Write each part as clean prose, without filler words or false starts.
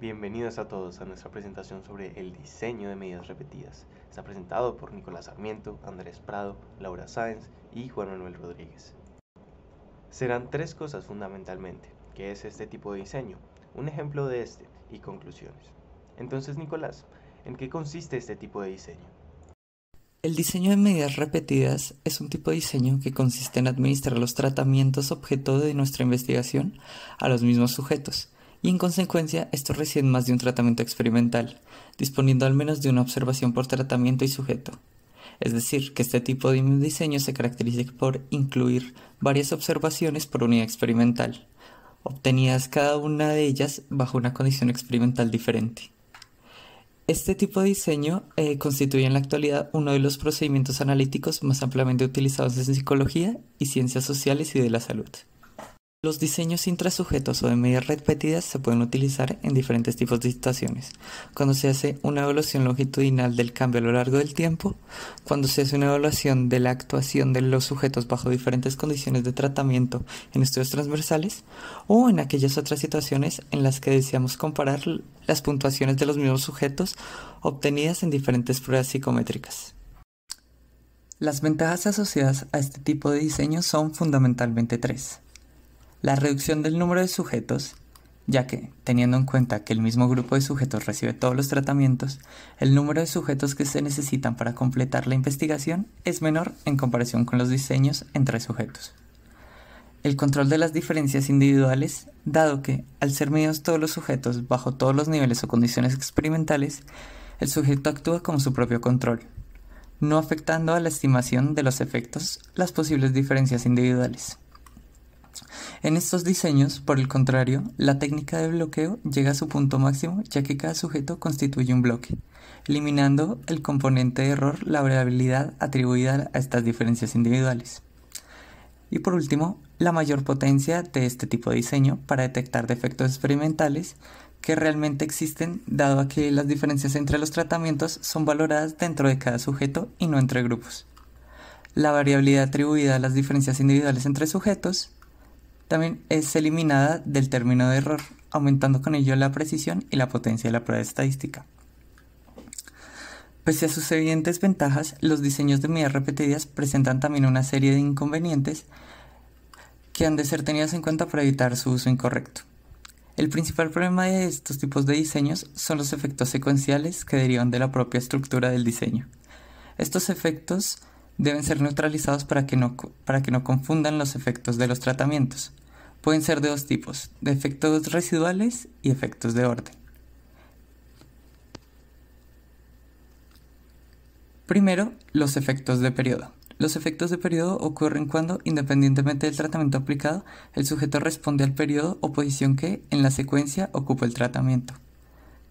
Bienvenidos a todos a nuestra presentación sobre el diseño de medidas repetidas. Está presentado por Nicolás Sarmiento, Andrés Prado, Laura Sáenz y Juan Manuel Rodríguez. Serán tres cosas fundamentalmente, que es este tipo de diseño, un ejemplo de este y conclusiones. Entonces, Nicolás, ¿en qué consiste este tipo de diseño? El diseño de medidas repetidas es un tipo de diseño que consiste en administrar los tratamientos objeto de nuestra investigación a los mismos sujetos, y en consecuencia estos reciben más de un tratamiento experimental, disponiendo al menos de una observación por tratamiento y sujeto. Es decir, que este tipo de diseño se caracteriza por incluir varias observaciones por unidad experimental, obtenidas cada una de ellas bajo una condición experimental diferente. Este tipo de diseño constituye en la actualidad uno de los procedimientos analíticos más ampliamente utilizados en psicología y ciencias sociales y de la salud. Los diseños intrasujetos o de medidas repetidas se pueden utilizar en diferentes tipos de situaciones. Cuando se hace una evaluación longitudinal del cambio a lo largo del tiempo, cuando se hace una evaluación de la actuación de los sujetos bajo diferentes condiciones de tratamiento en estudios transversales, o en aquellas otras situaciones en las que deseamos comparar las puntuaciones de los mismos sujetos obtenidas en diferentes pruebas psicométricas. Las ventajas asociadas a este tipo de diseño son fundamentalmente tres. La reducción del número de sujetos, ya que, teniendo en cuenta que el mismo grupo de sujetos recibe todos los tratamientos, el número de sujetos que se necesitan para completar la investigación es menor en comparación con los diseños entre sujetos. El control de las diferencias individuales, dado que, al ser medidos todos los sujetos bajo todos los niveles o condiciones experimentales, el sujeto actúa como su propio control, no afectando a la estimación de los efectos las posibles diferencias individuales. En estos diseños, por el contrario, la técnica de bloqueo llega a su punto máximo ya que cada sujeto constituye un bloque, eliminando el componente de error, la variabilidad atribuida a estas diferencias individuales. Y por último, la mayor potencia de este tipo de diseño para detectar defectos experimentales que realmente existen dado a que las diferencias entre los tratamientos son valoradas dentro de cada sujeto y no entre grupos. La variabilidad atribuida a las diferencias individuales entre sujetos también es eliminada del término de error, aumentando con ello la precisión y la potencia de la prueba estadística. Pese a sus evidentes ventajas, los diseños de medidas repetidas presentan también una serie de inconvenientes que han de ser tenidos en cuenta para evitar su uso incorrecto. El principal problema de estos tipos de diseños son los efectos secuenciales que derivan de la propia estructura del diseño. Estos efectos deben ser neutralizados para que no confundan los efectos de los tratamientos. Pueden ser de dos tipos, de efectos residuales y efectos de orden. Primero, los efectos de periodo. Los efectos de periodo ocurren cuando, independientemente del tratamiento aplicado, el sujeto responde al periodo o posición que, en la secuencia, ocupa el tratamiento.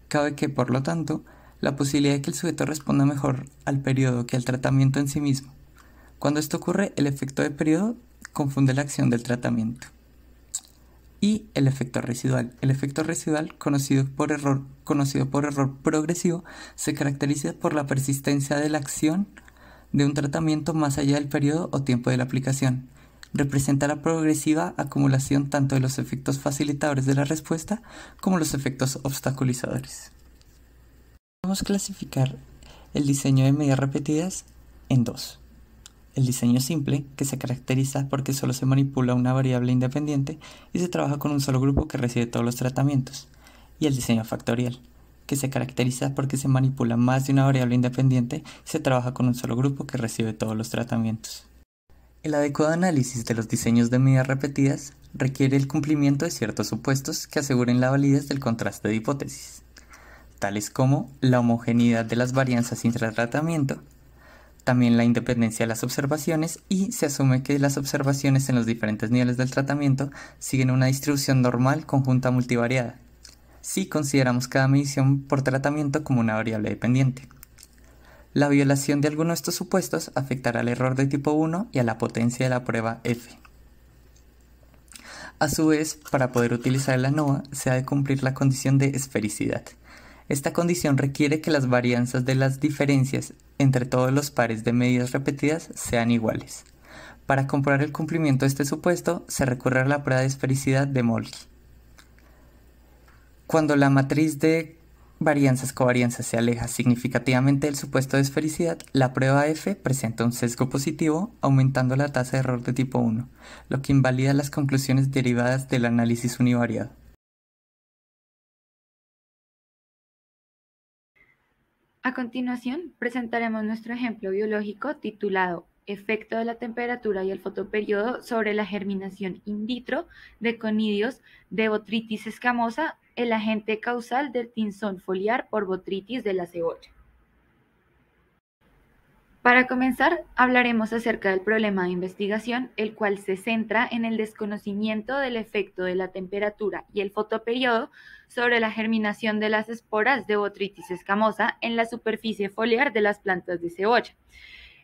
Cabe que, por lo tanto, la posibilidad de que el sujeto responda mejor al periodo que al tratamiento en sí mismo. Cuando esto ocurre, el efecto de periodo confunde la acción del tratamiento. Y el efecto residual. El efecto residual, conocido por error progresivo, se caracteriza por la persistencia de la acción de un tratamiento más allá del periodo o tiempo de la aplicación. Representa la progresiva acumulación tanto de los efectos facilitadores de la respuesta como los efectos obstaculizadores. Podemos clasificar el diseño de medidas repetidas en dos. El diseño simple, que se caracteriza porque solo se manipula una variable independiente y se trabaja con un solo grupo que recibe todos los tratamientos. Y el diseño factorial, que se caracteriza porque se manipula más de una variable independiente y se trabaja con un solo grupo que recibe todos los tratamientos. El adecuado análisis de los diseños de medidas repetidas requiere el cumplimiento de ciertos supuestos que aseguren la validez del contraste de hipótesis, tales como la homogeneidad de las varianzas intratratamiento, también la independencia de las observaciones y se asume que las observaciones en los diferentes niveles del tratamiento siguen una distribución normal conjunta multivariada, si consideramos cada medición por tratamiento como una variable dependiente. La violación de alguno de estos supuestos afectará al error de tipo 1 y a la potencia de la prueba F. A su vez, para poder utilizar el ANOVA, se ha de cumplir la condición de esfericidad. Esta condición requiere que las varianzas de las diferencias entre todos los pares de medidas repetidas sean iguales. Para comprobar el cumplimiento de este supuesto, se recurre a la prueba de esfericidad de Moltke. Cuando la matriz de varianzas-covarianzas se aleja significativamente del supuesto de esfericidad, la prueba F presenta un sesgo positivo, aumentando la tasa de error de tipo 1, lo que invalida las conclusiones derivadas del análisis univariado. A continuación, presentaremos nuestro ejemplo biológico titulado Efecto de la temperatura y el fotoperiodo sobre la germinación in vitro de conidios de Botrytis escamosa, el agente causal del tinzón foliar por Botrytis de la cebolla. Para comenzar, hablaremos acerca del problema de investigación, el cual se centra en el desconocimiento del efecto de la temperatura y el fotoperiodo sobre la germinación de las esporas de Botrytis escamosa en la superficie foliar de las plantas de cebolla.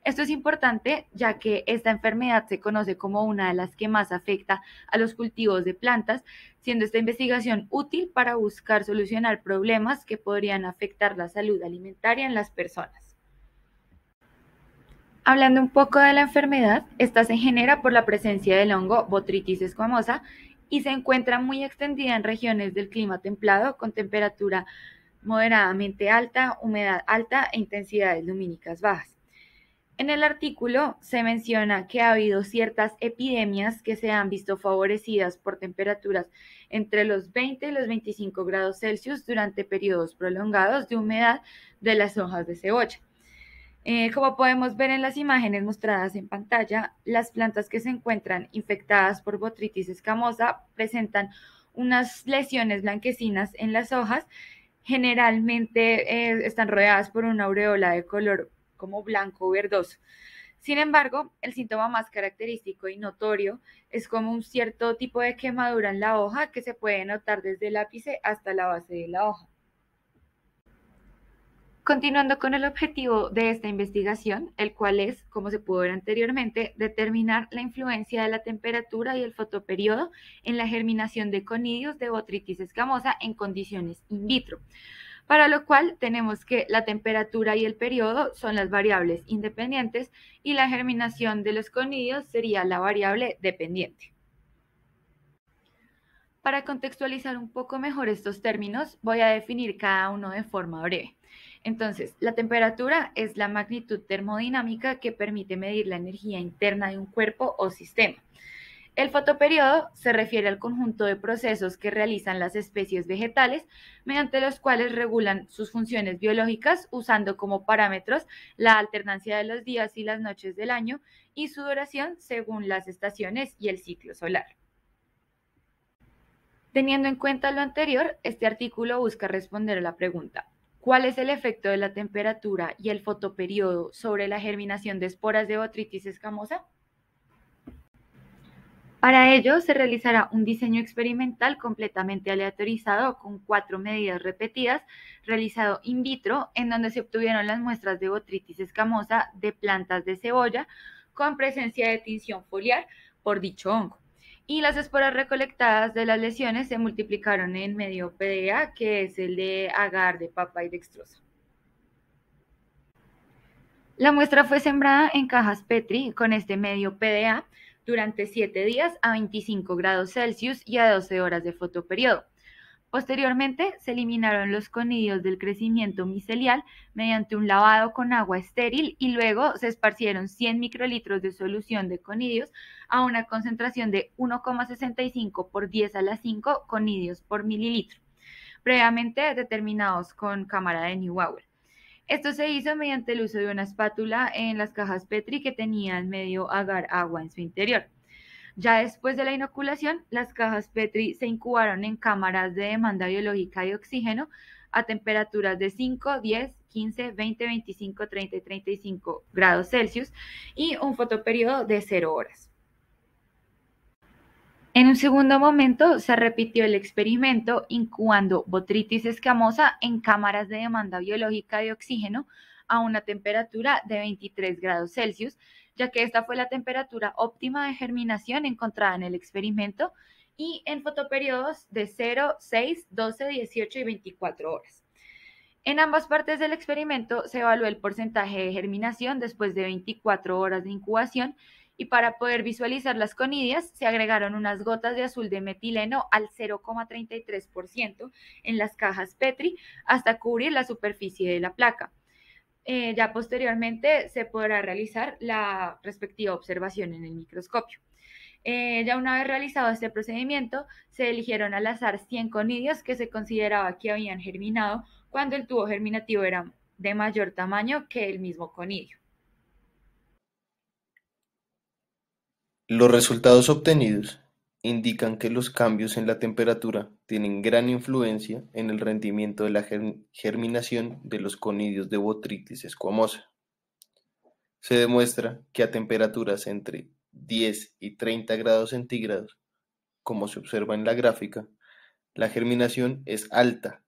Esto es importante ya que esta enfermedad se conoce como una de las que más afecta a los cultivos de plantas, siendo esta investigación útil para buscar solucionar problemas que podrían afectar la salud alimentaria en las personas. Hablando un poco de la enfermedad, esta se genera por la presencia del hongo Botrytis escamosa y se encuentra muy extendida en regiones del clima templado con temperatura moderadamente alta, humedad alta e intensidades lumínicas bajas. En el artículo se menciona que ha habido ciertas epidemias que se han visto favorecidas por temperaturas entre los 20 y los 25 grados Celsius durante periodos prolongados de humedad de las hojas de cebolla. Como podemos ver en las imágenes mostradas en pantalla, las plantas que se encuentran infectadas por Botrytis escamosa presentan unas lesiones blanquecinas en las hojas, generalmente están rodeadas por una aureola de color como blanco o verdoso. Sin embargo, el síntoma más característico y notorio es como un cierto tipo de quemadura en la hoja que se puede notar desde el ápice hasta la base de la hoja. Continuando con el objetivo de esta investigación, el cual es, como se pudo ver anteriormente, determinar la influencia de la temperatura y el fotoperiodo en la germinación de conidios de Botrytis escamosa en condiciones in vitro, para lo cual tenemos que la temperatura y el periodo son las variables independientes y la germinación de los conidios sería la variable dependiente. Para contextualizar un poco mejor estos términos, voy a definir cada uno de forma breve. Entonces, la temperatura es la magnitud termodinámica que permite medir la energía interna de un cuerpo o sistema. El fotoperiodo se refiere al conjunto de procesos que realizan las especies vegetales, mediante los cuales regulan sus funciones biológicas usando como parámetros la alternancia de los días y las noches del año y su duración según las estaciones y el ciclo solar. Teniendo en cuenta lo anterior, este artículo busca responder a la pregunta: ¿cuál es el efecto de la temperatura y el fotoperiodo sobre la germinación de esporas de Botrytis escamosa? Para ello, se realizará un diseño experimental completamente aleatorizado con 4 medidas repetidas, realizado in vitro, en donde se obtuvieron las muestras de Botrytis escamosa de plantas de cebolla con presencia de tinción foliar por dicho hongo. Y las esporas recolectadas de las lesiones se multiplicaron en medio PDA, que es el de agar de papa y dextrosa. La muestra fue sembrada en cajas Petri con este medio PDA durante 7 días a 25 grados Celsius y a 12 horas de fotoperiodo. Posteriormente, se eliminaron los conidios del crecimiento micelial mediante un lavado con agua estéril y luego se esparcieron 100 microlitros de solución de conidios a una concentración de 1,65 por 10 a la 5 conidios por mililitro, previamente determinados con cámara de Neubauer. Esto se hizo mediante el uso de una espátula en las cajas Petri que tenían medio agar agua en su interior. Ya después de la inoculación, las cajas Petri se incubaron en cámaras de demanda biológica de oxígeno a temperaturas de 5, 10, 15, 20, 25, 30 y 35 grados Celsius y un fotoperiodo de 0 horas. En un segundo momento se repitió el experimento incubando Botrytis escamosa en cámaras de demanda biológica de oxígeno a una temperatura de 23 grados Celsius, ya que esta fue la temperatura óptima de germinación encontrada en el experimento, y en fotoperiodos de 0, 6, 12, 18 y 24 horas. En ambas partes del experimento se evaluó el porcentaje de germinación después de 24 horas de incubación y para poder visualizar las conidias se agregaron unas gotas de azul de metileno al 0,33% en las cajas Petri hasta cubrir la superficie de la placa. Ya posteriormente se podrá realizar la respectiva observación en el microscopio. Ya una vez realizado este procedimiento, se eligieron al azar 100 conidios que se consideraba que habían germinado cuando el tubo germinativo era de mayor tamaño que el mismo conidio. Los resultados obtenidos indican que los cambios en la temperatura tienen gran influencia en el rendimiento de la germinación de los conidios de Botrytis squamosa. Se demuestra que a temperaturas entre 10 y 30 grados centígrados, como se observa en la gráfica, la germinación es alta,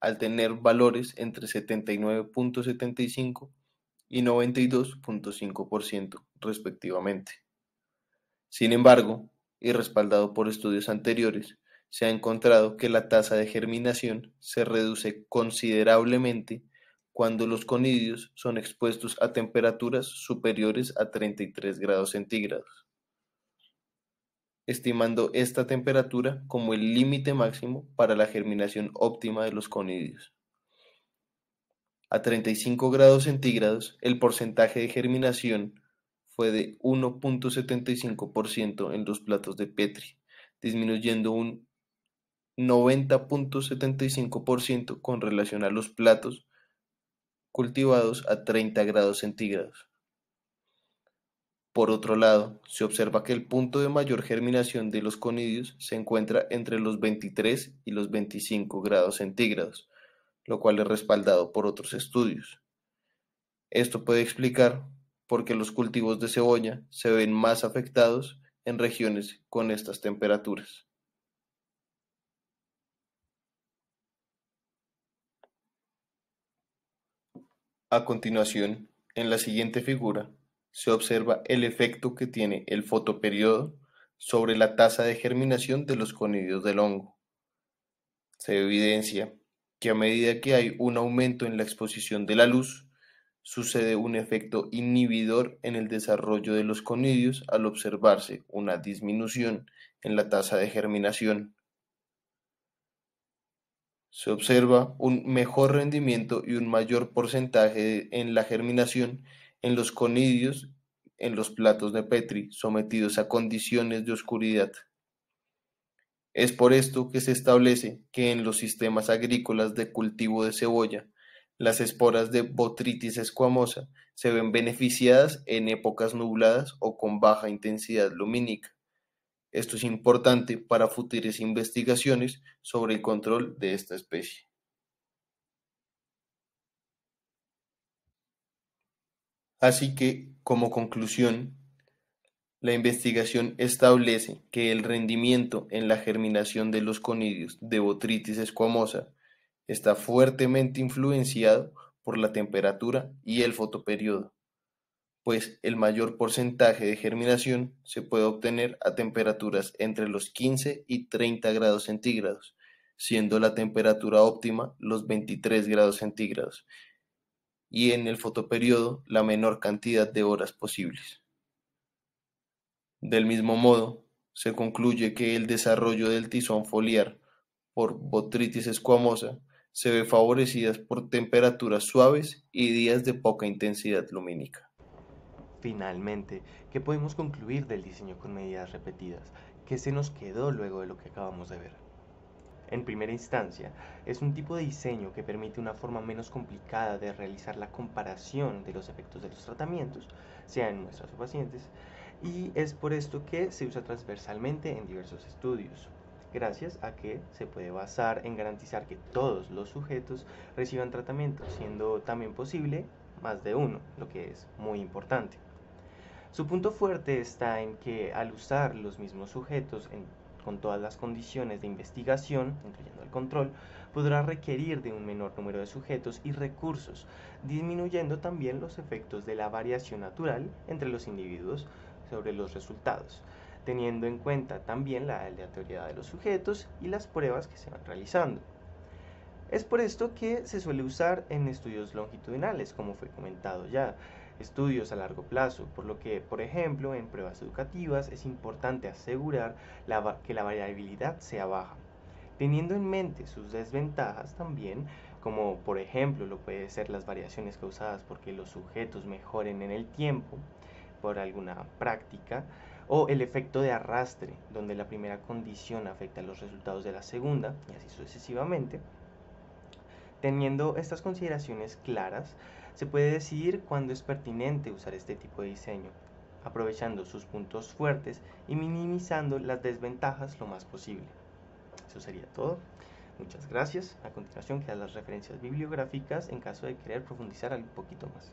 al tener valores entre 79.75 y 92.5% respectivamente. Sin embargo, y respaldado por estudios anteriores, se ha encontrado que la tasa de germinación se reduce considerablemente cuando los conidios son expuestos a temperaturas superiores a 33 grados centígrados, estimando esta temperatura como el límite máximo para la germinación óptima de los conidios. A 35 grados centígrados, el porcentaje de germinación fue de 1.75% en los platos de Petri, disminuyendo un 90.75% con relación a los platos cultivados a 30 grados centígrados. Por otro lado, se observa que el punto de mayor germinación de los conidios se encuentra entre los 23 y los 25 grados centígrados, lo cual es respaldado por otros estudios. Esto puede explicar por qué los cultivos de cebolla se ven más afectados en regiones con estas temperaturas. A continuación, en la siguiente figura, se observa el efecto que tiene el fotoperiodo sobre la tasa de germinación de los conidios del hongo. Se evidencia que a medida que hay un aumento en la exposición de la luz, sucede un efecto inhibidor en el desarrollo de los conidios al observarse una disminución en la tasa de germinación. Se observa un mejor rendimiento y un mayor porcentaje en la germinación en los conidios en los platos de Petri sometidos a condiciones de oscuridad. Es por esto que se establece que en los sistemas agrícolas de cultivo de cebolla, las esporas de Botrytis squamosa se ven beneficiadas en épocas nubladas o con baja intensidad lumínica. Esto es importante para futuras investigaciones sobre el control de esta especie. Así que, como conclusión, la investigación establece que el rendimiento en la germinación de los conidios de Botrytis squamosa está fuertemente influenciado por la temperatura y el fotoperiodo, pues el mayor porcentaje de germinación se puede obtener a temperaturas entre los 15 y 30 grados centígrados, siendo la temperatura óptima los 23 grados centígrados, y en el fotoperiodo la menor cantidad de horas posibles. Del mismo modo, se concluye que el desarrollo del tizón foliar por Botrytis squamosa se ve favorecidas por temperaturas suaves y días de poca intensidad lumínica. Finalmente, ¿qué podemos concluir del diseño con medidas repetidas? ¿Qué se nos quedó luego de lo que acabamos de ver? En primera instancia, es un tipo de diseño que permite una forma menos complicada de realizar la comparación de los efectos de los tratamientos, sea en muestras o pacientes, y es por esto que se usa transversalmente en diversos estudios, gracias a que se puede basar en garantizar que todos los sujetos reciban tratamiento, siendo también posible más de uno, lo que es muy importante. Su punto fuerte está en que al usar los mismos sujetos con todas las condiciones de investigación, incluyendo el control, podrá requerir de un menor número de sujetos y recursos, disminuyendo también los efectos de la variación natural entre los individuos sobre los resultados, teniendo en cuenta también la aleatoriedad de los sujetos y las pruebas que se van realizando. Es por esto que se suele usar en estudios longitudinales, como fue comentado ya, estudios a largo plazo, por lo que, por ejemplo, en pruebas educativas es importante asegurar que la variabilidad sea baja, teniendo en mente sus desventajas también, como por ejemplo lo puede ser las variaciones causadas porque los sujetos mejoren en el tiempo por alguna práctica, o el efecto de arrastre, donde la primera condición afecta a los resultados de la segunda, y así sucesivamente. Teniendo estas consideraciones claras, se puede decidir cuándo es pertinente usar este tipo de diseño, aprovechando sus puntos fuertes y minimizando las desventajas lo más posible. Eso sería todo. Muchas gracias. A continuación quedan las referencias bibliográficas en caso de querer profundizar un poquito más.